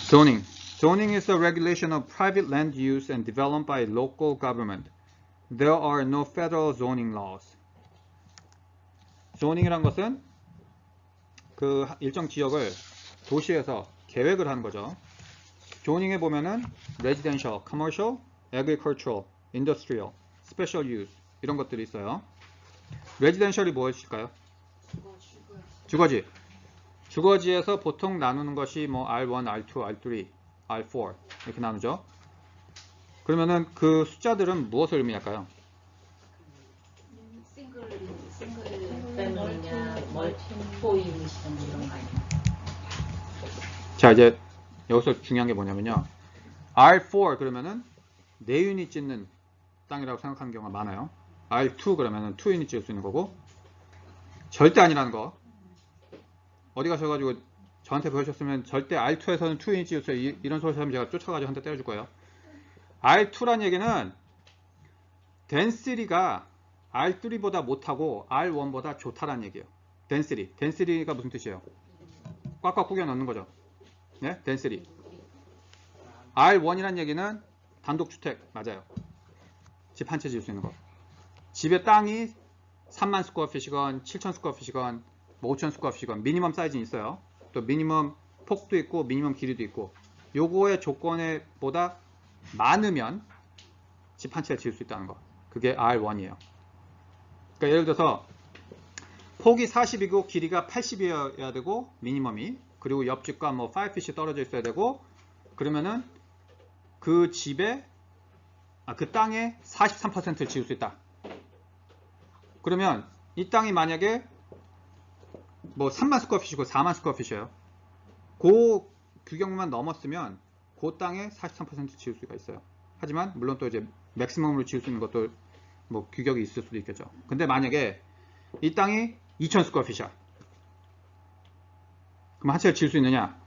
Zoning. Zoning is the regulation of private land use and developed by local government. There are no federal zoning laws. zoning이란 것은 그 일정 지역을 도시에서 계획을 하는 거죠. zoning에 보면은 residential, commercial, agricultural, industrial, special use 이런 것들이 있어요. residential이 무엇일까요? 주거지. 주거지에서 보통 나누는 것이 뭐 R1, R2, R3, R4 이렇게 나누죠. 그러면은 그 숫자들은 무엇을 의미할까요? 싱글 패밀리냐, 멀티포 유닛이냐 이런 거 아니에요? 자, 이제 여기서 중요한 게 뭐냐면요. R4 그러면은 4유닛 짓는 땅이라고 생각하는 경우가 많아요. R2 그러면은 2유닛 지을 수 있는 거고, 절대 아니라는 거. 어디 가셔가지고 저한테 배우셨으면 절대 R2에서는 2유닛 지을 수 있어요. 이런 소리 하면 제가 쫓아가지고 한 대 때려줄 거예요. R2란 얘기는 density가 R3보다 못하고 R1보다 좋다라는 얘기예요. density가 무슨 뜻이에요? 꽉꽉 구겨 넣는 거죠. 네? density. R1이란 얘기는 단독주택 맞아요. 집 한 채 지을 수 있는 거. 집의 땅이 3만 스퀘어핏이건 7천 스퀘어핏이건 뭐 5천 스퀘어핏이건 미니멈 사이즈는 있어요. 또 미니멈 폭도 있고 미니멈 길이도 있고, 요거의 조건에 보다 많으면 집 한 채를 지을 수 있다는 거. 그게 R1이에요. 그러니까 예를 들어서 폭이 40이고 길이가 80이어야 되고 미니멈이, 그리고 옆집과 뭐 5핏이 떨어져 있어야 되고, 그러면은 그 집에 그 땅에 43%를 지을 수 있다. 그러면 이 땅이 만약에 뭐 3만 스퀘어핏이고 4만 스퀘어핏이에요. 그 규격만 넘었으면 그 땅에 43% 지을 수가 있어요. 하지만 물론 또 이제 맥시멈으로 지을 수 있는 것도 뭐 규격이 있을 수도 있겠죠. 근데 만약에 이 땅이 2000 스퀘어핏이야. 그럼 한 채를 지을 수 있느냐?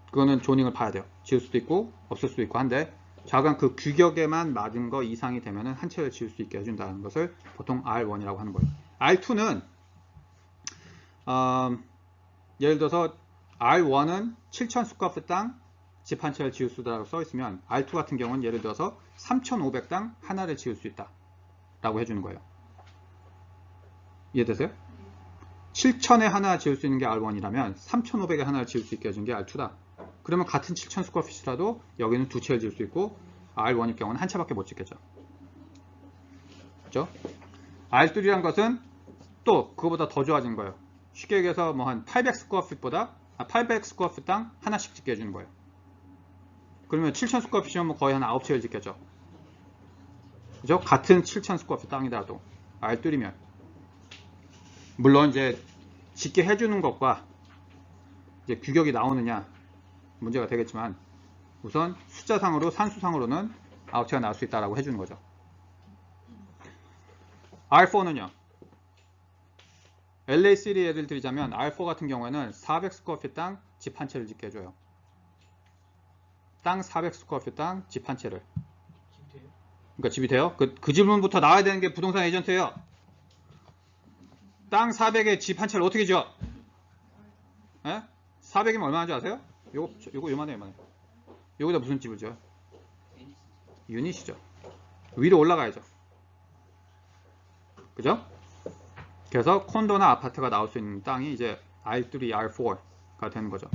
그거는 조닝을 봐야 돼요. 지을 수도 있고 없을 수도 있고 한데, 좌우간 그 규격에만 맞은 거 이상이 되면은 한 채를 지을 수 있게 해준다는 것을 보통 R1이라고 하는 거예요. R2는 예를 들어서 R1은 7,000 스퀘어핏 땅 집 한 채를 지을 수 있다고 써 있으면, R2 같은 경우는 예를 들어서 3,500땅 하나를 지을 수 있다 라고 해주는 거예요. 이해되세요? 7,000에 하나 지을 수 있는 게 R1이라면 3,500에 하나를 지을 수 있게 해준 게 R2다. 그러면 같은 7,000 스퀘어핏이라도 여기는 두 채를 지을 수 있고, R1일 경우는 한 채밖에 못 짓겠죠. 그렇죠? R3란 것은 또 그거보다 더 좋아진 거예요. 쉽게 얘기해서 뭐 한 800 스퀘어핏보다 800 스퀘어핏 땅 하나씩 짓게 해주는 거예요. 그러면 7,000 스퀘어핏이면 뭐 거의 한 9채를 짓겠죠. 그죠? 같은 7,000 스퀘어핏 땅이라도 R3면. 물론 이제 짓게 해주는 것과 이제 규격이 나오느냐 문제가 되겠지만, 우선 숫자상으로 산수상으로는 9채가 나올 수 있다라고 해주는 거죠. R4는요. LA 시리 예를 들자면 R4 같은 경우에는 400 스퀘어핏 땅 집 한 채를 짓게 해줘요. 땅 400 스퀘어핏 땅 집 한 채를. 그러니까 집이 돼요. 그 질문부터 나와야 되는 게 부동산 에이전트예요. 땅 400에 집 한 채를 어떻게 지어? 예? 400이면 얼마인지 아세요? 요거 요만해. 여기다 무슨 집을 지어요? 유닛이죠. 위로 올라가야죠. 그죠? 그래서 콘도나 아파트가 나올 수 있는 땅이 이제 R3, R4가 되는 거죠.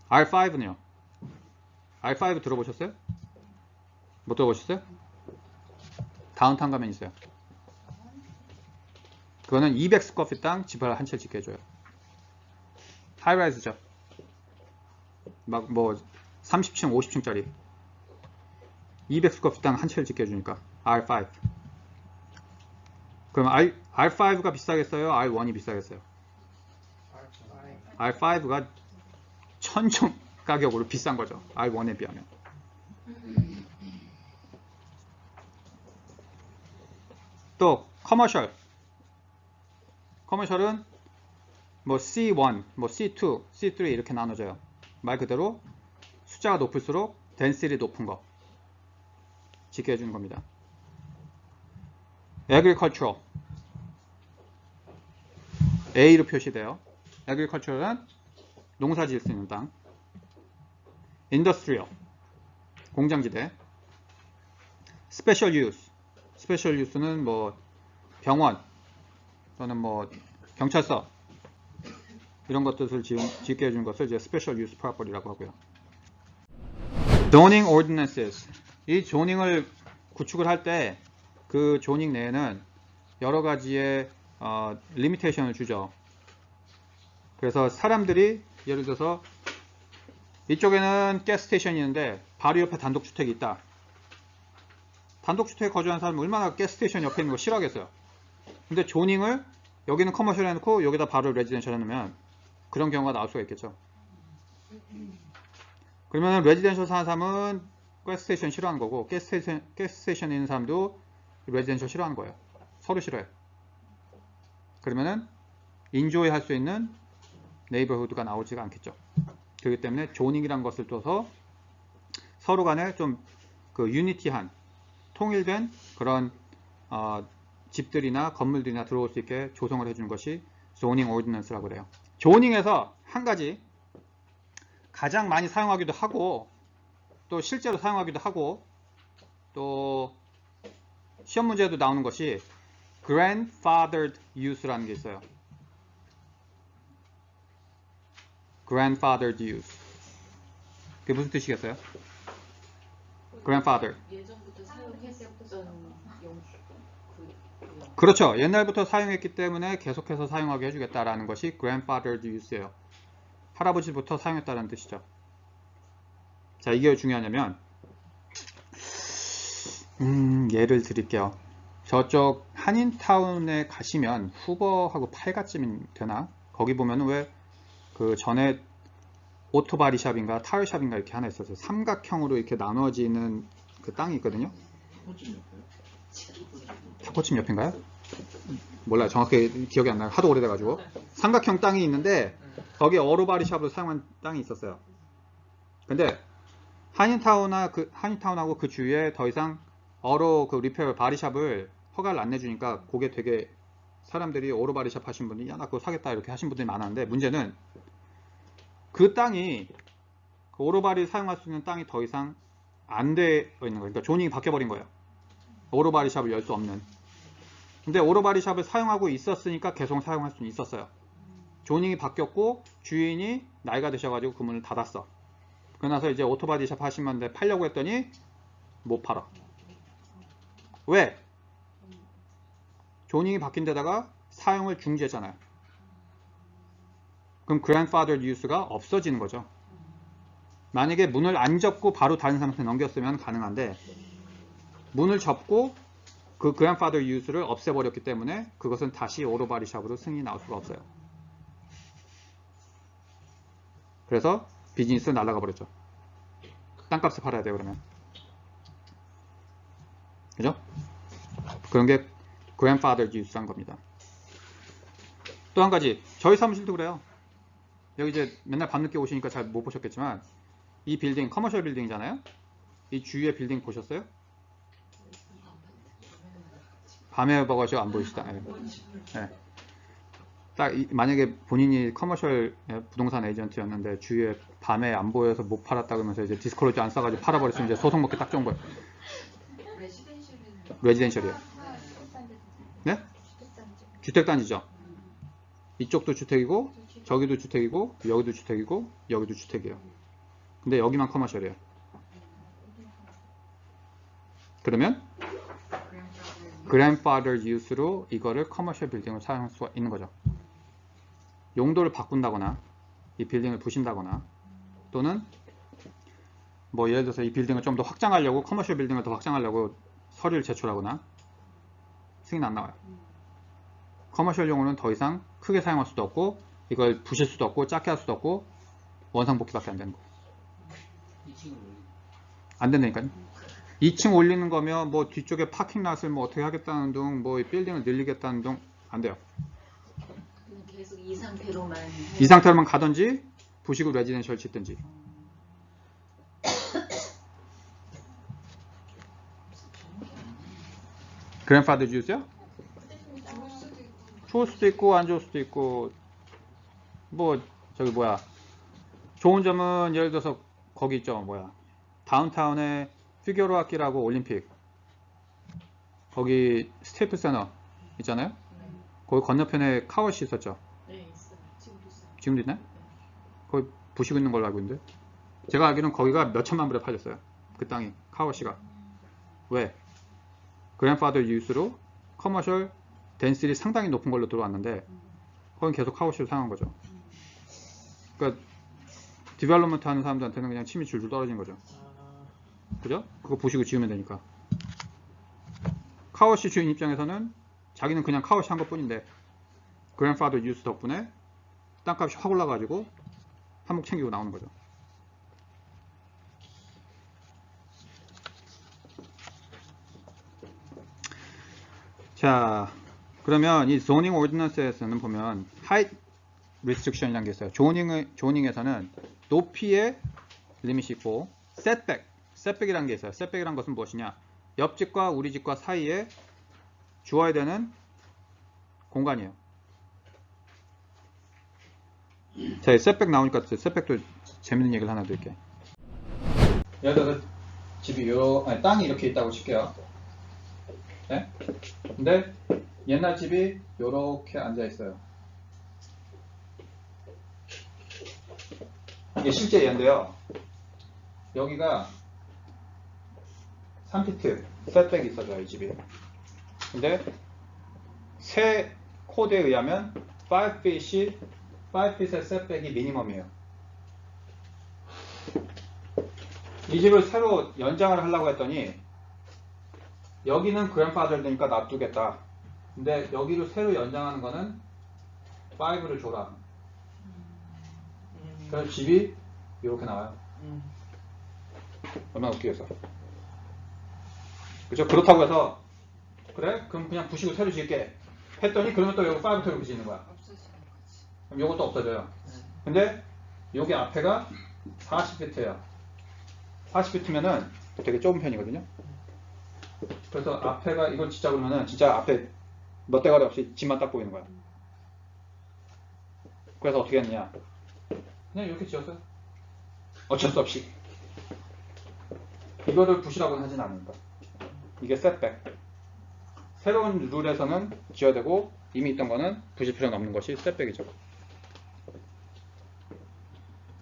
R5는요? R5 들어보셨어요? 못 들어보셨어요? 다운타운 가면 있어요. 그거는 200 스퀘어핏 땅 집을 한 채 짓게 해줘요. 하이라이즈죠. 막 뭐 30층, 50층짜리 200 스퀘어핏 땅 한 채를 짓게 해주니까 R5. 그럼 R5가 비싸겠어요? R1이 비싸겠어요? R5가 천정 가격으로 비싼 거죠. R1에 비하면. 또 커머셜은 뭐 C1, 뭐 C2, C3 이렇게 나눠져요. 말 그대로 숫자가 높을수록 density 높은 거 짓게 해주는 겁니다. agricultural A로 표시돼요. agricultural은 농사 지을 수 있는 땅. industrial, 공장지대. special use, special use는 뭐 병원 또는 뭐 경찰서 이런 것들을 짓게 해주는 것을 이제 special use property라고 하고요. zoning ordinances, 이 zoning 구축을 할 때 그 zoning 내에는 여러 가지의 limitation을 주죠. 그래서 사람들이 예를 들어서 이쪽에는 가스스테이션이 있는데 바로 옆에 단독주택이 있다. 단독주택에 거주하는 사람은 얼마나 가스스테이션 옆에 있는 거 싫어하겠어요. 근데 조닝을 여기는 커머셜 해놓고 여기다 바로 레지던셜 해놓으면 그런 경우가 나올 수가 있겠죠. 그러면 레지던셜 사는 사람은 가스스테이션 싫어하는 거고 가스스테이션에 있는 사람도 레지던셜 싫어하는 거예요. 서로 싫어요. 그러면은 인조이 할 수 있는 네이버후드가 나오지가 않겠죠. 그렇기 때문에 조닝이란 것을 둬서 서로 간에 좀 그 유니티한 통일된 그런 집들이나 건물들이나 들어올 수 있게 조성을 해주는 것이 zoning ordinance라고 그래요. zoning에서 한 가지 가장 많이 사용하기도 하고 또 실제로 사용하기도 하고 또 시험 문제에도 나오는 것이 grandfathered use라는 게 있어요. grandfathered use. 그게 무슨 뜻이겠어요? grandfather. 예전부터 사용했었던 그렇죠. 옛날부터 사용했기 때문에 계속해서 사용하게 해주겠다라는 것이 grandfathered use예요. 할아버지부터 사용했다는 뜻이죠. 자, 이게 왜 중요하냐면 예를 드릴게요. 저쪽 한인타운에 가시면 후버하고 8가쯤 되나? 거기 보면은 왜 그 전에 오토바디샵인가 타일샵인가 이렇게 하나 있었어요. 삼각형으로 이렇게 나눠지는 그 땅이 있거든요. 타코집 옆인가요? 몰라요. 정확히 기억이 안 나요. 하도 오래돼가지고. 삼각형 땅이 있는데 거기에 어로바디샵으로 사용한 땅이 있었어요. 근데 한인타운하고 그 주위에 더 이상 어로 그 리페어 바디샵을 허가를 안 내주니까 그게 되게 사람들이 오로바디샵 하신 분이 야 나 그거 사겠다 이렇게 하신 분들이 많았는데 문제는 그 땅이 그 오로바리 사용할 수 있는 땅이 더 이상 안 되어 있는 거예요. 그러니까 조닝이 바뀌어버린 거예요. 오로바리샵을 열 수 없는. 근데 오로바리샵을 사용하고 있었으니까 계속 사용할 수는 있었어요. 조닝이 바뀌었고 주인이 나이가 드셔가지고 그 문을 닫았어. 그러나서 이제 오토바디샵 하시면 팔려고 했더니 못 팔아. 왜? 조닝이 바뀐 데다가 사용을 중지했잖아요. 그럼 grandfathered use가 없어지는 거죠. 만약에 문을 안 접고 바로 다른 사람한테 넘겼으면 가능한데 문을 접고 그 grandfathered use를 없애버렸기 때문에 그것은 다시 오토바디샵으로 승인이 나올 수가 없어요. 그래서 비즈니스 날아가 버렸죠. 땅값을 팔아야 돼요. 그러면 그죠? 그런 게 grandfathered use란 겁니다. 또 한 가지 저희 사무실도 그래요. 여기 이제 맨날 밤늦게 오시니까 잘 못 보셨겠지만 이 빌딩 커머셜 빌딩이잖아요. 이 주위의 빌딩 보셨어요? 밤에 봐가지고 안 보이시다. 네. 네. 딱 만약에 본인이 커머셜 부동산 에이전트였는데 주위에 밤에 안 보여서 못 팔았다 그러면서 이제 디스클로즈 안 써가지고 팔아버렸으면 이제 소송 먹기 딱 좋은 거예요. 레지덴셜이요. 네? 주택단지죠. 이쪽도 주택이고 저기도 주택이고 여기도 주택이고 여기도 주택이에요. 근데 여기만 커머셜이에요. 그러면 grandfather use로 이거를 커머셜 빌딩으로 사용할 수가 있는 거죠. 용도를 바꾼다거나 이 빌딩을 부신다거나 또는 뭐 예를 들어서 이 빌딩을 좀 더 확장하려고 커머셜 빌딩을 더 확장하려고 서류를 제출하거나 승인 안 나와요. 커머셜 용어는 더 이상 크게 사용할 수도 없고 이걸 부실 수도 없고 작게 할 수도 없고 원상복귀밖에 안 되는 거예요. 안 된다니까요. 2층 올리는 거면 뭐 뒤쪽에 파킹랏을 뭐 어떻게 하겠다는 둥 뭐 빌딩을 늘리겠다는 둥 안 돼요. 계속 이 상태로만 이 상태로만 가든지 부식으로 레지던셜 짓든지. grandfather use요? 좋을 수도 있고 안 좋을 수도 있고 뭐 저기 뭐야 좋은 점은 예를 들어서 거기 있죠 뭐야 다운타운에 피규어로아키라고 올림픽 거기 스테이플 센터 있잖아요. 거기 건너편에 카워시 있었죠. 네, 있어요. 지금도 있어요. 지금도 있나요? 거기 부시고 있는 걸로 알고 있는데 제가 알기로는 거기가 몇 천만 불에 팔렸어요. 그 땅이 카워시가. 왜? 그랜파더 유스로 커머셜 덴시티 상당히 높은 걸로 들어왔는데 거긴 계속 카워시로 상한 거죠. 그러니까 디벨롭먼트 하는 사람들한테는 그냥 침이 줄줄 떨어진 거죠. 그죠? 그거 보시고 지으면 되니까. 카워시 주인 입장에서는 자기는 그냥 카워시 한 것 뿐인데 그랜파더 유스 덕분에 땅값이 확 올라가지고 한몫 챙기고 나오는 거죠. 자, 그러면 이 zoning ordinance에서는 보면 height restriction이라는 게 있어요. 조닝에서는 높이의 리밋이 있고 setback이라는 게 있어요. setback이라는 것은 무엇이냐? 옆집과 우리 집과 사이에 주어야 되는 공간이에요. 자, setback 나오니까 setback도 재밌는 얘기를 하나 드릴게요. 예를 들어서 집이 땅이 이렇게 있다고 칠게요. 네? 근데 옛날 집이 이렇게 앉아 있어요. 이게 실제 예인데요. 여기가 3피트 셋백이 있어져요, 이 집이. 근데 새 코드에 의하면 5feet의 셋백이 미니멈이에요. 이 집을 새로 연장을 하려고 했더니 여기는 그랜파더를 되니까 놔두겠다. 근데 여기로 새로 연장하는 거는 5를 줘라. 그래서 집이 이렇게 나와요. 얼마나 웃기겠어. 그죠? 그렇다고 해서 그래? 그럼 그냥 부시고 새로 지을게 했더니 그러면 또 여기 5부터 이렇게 짓는 거야. 없어지는 거지. 그럼 요것도 없어져요. 근데 여기 앞에가 40피트예요. 40피트면은 되게 좁은 편이거든요. 그래서 앞에가 이걸 짓자 그러면은 진짜 앞에 멋대가리 없이 집만 딱 보이는 거야. 그래서 어떻게 했느냐? 그냥 이렇게 지었어요. 어쩔 수 없이. 이거를 부시라고는 하진 않는다. 이게 셋백. 새로운 룰에서는 지어야 되고 이미 있던 거는 부실 필요는 없는 것이 셋백이죠.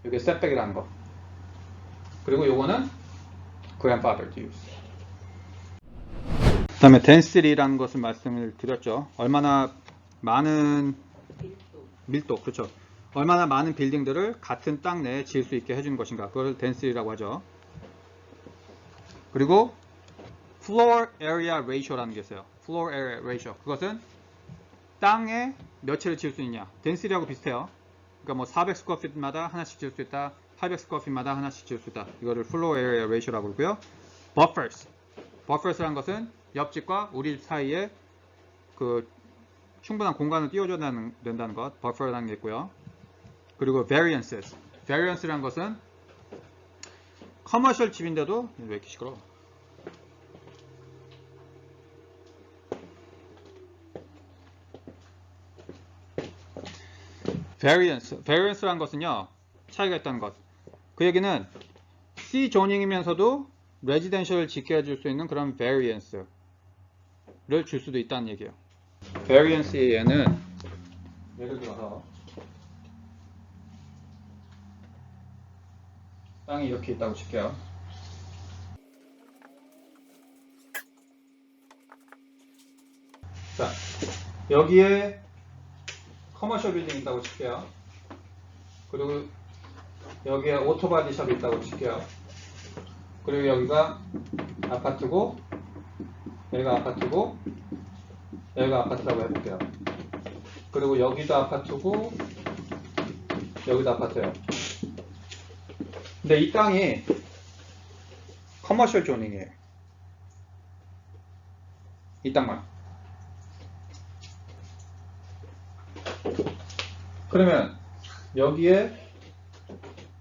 이게 셋백이라는 거. 그리고 요거는 grandfathered use. 그 다음에 density라는 것을 말씀을 드렸죠. 얼마나 많은 밀도, 그렇죠. 얼마나 많은 빌딩들을 같은 땅 내에 지을 수 있게 해주는 것인가. 그걸 density라고 하죠. 그리고 floor area ratio라는 게 있어요. floor area ratio. 그것은 땅에 몇 채를 지을 수 있냐. density하고 비슷해요. 그러니까 뭐 400 square feet마다 하나씩 지을 수 있다. 800 square feet마다 하나씩 지을 수 있다. 이거를 floor area ratio라고 그러고요. buffers라는 것은 옆집과 우리 집 사이에 그 충분한 공간을 띄워줘야 된다는 것. buffer라는 게 있고요. 그리고 variance라는 것은 커머셜 집인데도 왜 이렇게 시끄러워? variance라는 것은요, 차이가 있다는 것. 그 얘기는 C 조닝이면서도 레지던셜을 짓게 해줄 수 있는 그런 variance를 줄 수도 있다는 얘기예요. variance의 얘는 예를 들어서 땅이 이렇게 있다고 칠게요. 자, 여기에 커머셜 빌딩 있다고 칠게요. 그리고 여기에 오토바디 샵이 있다고 칠게요. 그리고 여기가 아파트고 여기가 아파트고 여기가 아파트라고 해볼게요. 그리고 여기도 아파트고 여기도 아파트예요. 근데 이 땅이 커머셜 조닝이에요. 이 땅만. 그러면 여기에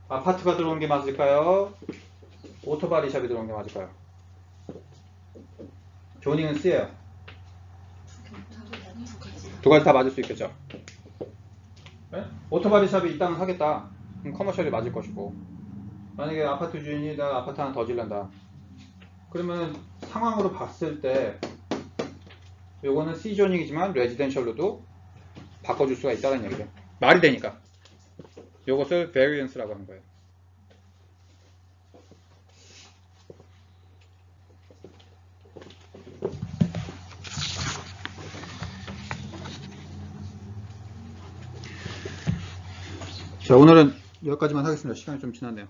아파트가 들어오는 게 맞을까요? 오토바디 샵이 들어오는 게 맞을까요? 조닝은 C예요. 두 가지 다 맞을 수 있겠죠. 네? 오토바디샵이 이 땅을 사겠다. 그럼 커머셜이 맞을 것이고, 만약에 아파트 주인이 나 아파트 하나 더 질란다. 그러면 상황으로 봤을 때 요거는 C존이지만 레지던셜로도 바꿔줄 수가 있다는 얘기죠. 말이 되니까. 요것을 variance라고 하는 거예요. 자, 오늘은 여기까지만 하겠습니다. 시간이 좀 지났네요.